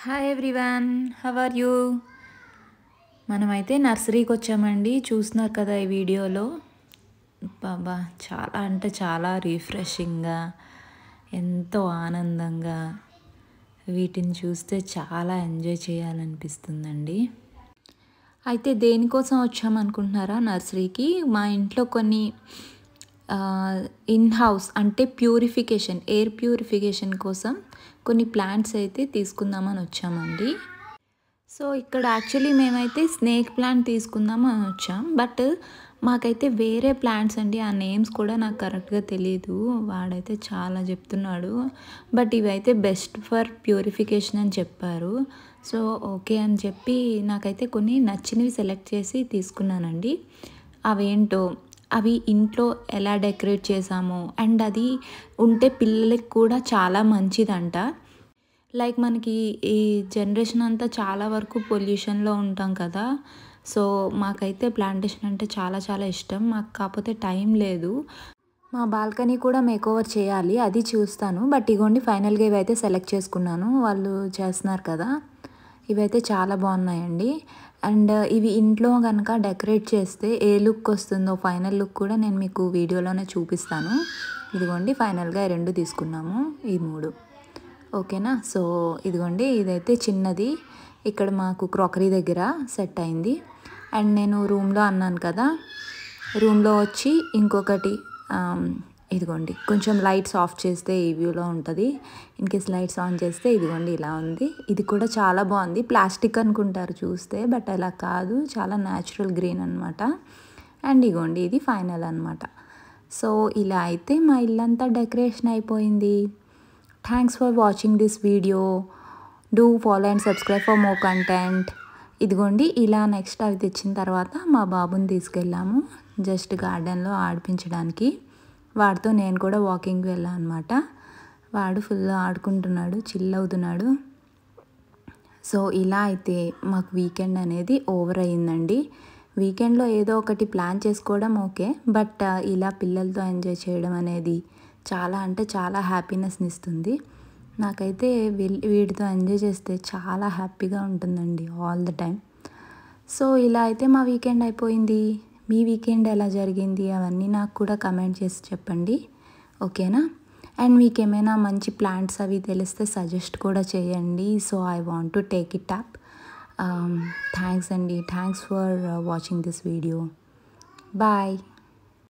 Hi everyone, how are you? మనమైతే నర్సరీకి వచ్చామండి. చూస్తున్నారు కదా ఈ వీడియోలో. బాబా చాలా అంటే చాలా రిఫ్రెషింగ్గా, ఎంతో ఆనందంగా వీటిని చూస్తే చాలా ఎంజాయ్ చేయాలనిపిస్తుందండి. అయితే దేనికోసం వచ్చామనుకుంటున్నారా నర్సరీకి? మా ఇంట్లో కొన్ని ఇన్ హౌస్ అంటే ప్యూరిఫికేషన్, ఎయిర్ ప్యూరిఫికేషన్ కోసం కొన్ని ప్లాంట్స్ అయితే తీసుకుందామని వచ్చామండి. సో ఇక్కడ యాక్చువల్లీ మేమైతే స్నేక్ ప్లాంట్ తీసుకుందామని వచ్చాం. బట్ మాకైతే వేరే ప్లాంట్స్ అండి, ఆ నేమ్స్ కూడా నాకు కరెక్ట్గా తెలియదు. వాడైతే చాలా చెప్తున్నాడు, బట్ ఇవైతే బెస్ట్ ఫర్ ప్యూరిఫికేషన్ అని చెప్పారు. సో ఓకే అని చెప్పి నాకైతే కొన్ని నచ్చినవి సెలెక్ట్ చేసి తీసుకున్నానండి. అవేంటో, అవి ఇంట్లో ఎలా డెకరేట్ చేసామో, అండ్ అది ఉంటే పిల్లలకి కూడా చాలా మంచిదంట. లైక్ మనకి ఈ జనరేషన్ అంతా చాలా వరకు పొల్యూషన్లో ఉంటాం కదా. సో మాకైతే ప్లాంటేషన్ అంటే చాలా చాలా ఇష్టం. మాకు కాకపోతే టైం లేదు. మా బాల్కనీ కూడా మేకోవర్ చేయాలి, అది చూస్తాను. బట్ ఇగోండి ఫైనల్గా ఇవైతే సెలెక్ట్ చేసుకున్నాను, వాళ్ళు చేస్తున్నారు కదా. ఇవైతే చాలా బాగున్నాయండి. అండ్ ఇవి ఇంట్లో కనుక డెకరేట్ చేస్తే ఏ లుక్ వస్తుందో ఫైనల్ లుక్ కూడా నేను మీకు వీడియోలోనే చూపిస్తాను. ఇదిగోండి ఫైనల్గా ఈ రెండు తీసుకున్నాము, ఈ మూడు. ఓకేనా? సో ఇదిగోండి ఇదైతే చిన్నది ఇక్కడ మాకు క్రాకరీ దగ్గర సెట్ అయింది. అండ్ నేను రూమ్లో అన్నాను కదా, రూమ్లో వచ్చి ఇంకొకటి ఇదిగోండి కొంచెం లైట్స్ ఆఫ్ చేస్తే ఈ వ్యూలో ఉంటుంది. ఇన్ కేస్ లైట్స్ ఆన్ చేస్తే ఇదిగోండి ఇలా ఉంది. ఇది కూడా చాలా బాగుంది. ప్లాస్టిక్ అనుకుంటారు చూస్తే, బట్ అలా కాదు, చాలా న్యాచురల్ గ్రీన్ అనమాట. అండ్ ఇదిగోండి ఇది ఫైనల్ అనమాట. సో ఇలా అయితే మా ఇల్లంతా డెకరేషన్ అయిపోయింది. Thanks for watching this video. Do follow and subscribe for more content. ఇదిగోండి ఇలా నెక్స్ట్ అవి తెచ్చిన తర్వాత మా బాబుని తీసుకెళ్ళాము జస్ట్ గార్డెన్లో ఆడిపించడానికి. వాడితో నేను కూడా వాకింగ్కి వెళ్ళాను అనమాట. వాడు ఫుల్ ఆడుకుంటున్నాడు, చిల్ అవుతున్నాడు. సో ఇలా అయితే మాకు వీకెండ్ అనేది ఓవర్ అయ్యిందండి. వీకెండ్లో ఏదో ఒకటి ప్లాన్ చేసుకోవడం ఓకే, బట్ ఇలా పిల్లలతో ఎంజాయ్ చేయడం అనేది చాలా అంటే చాలా హ్యాపీనెస్ని ఇస్తుంది. నాకైతే వీడితో ఎంజాయ్ చేస్తే చాలా హ్యాపీగా ఉంటుందండి ఆల్ ద టైం. సో ఇలా అయితే మా వీకెండ్ అయిపోయింది. మీ వీకెండ్ ఎలా జరిగింది అవన్నీ నాకు కూడా కమెంట్ చేసి చెప్పండి, ఓకేనా? అండ్ మీకు ఏమైనా మంచి ప్లాంట్స్ అవి తెలిస్తే సజెస్ట్ కూడా చేయండి. So I want to take it up. Thanks అండి, thanks for watching this video. Bye.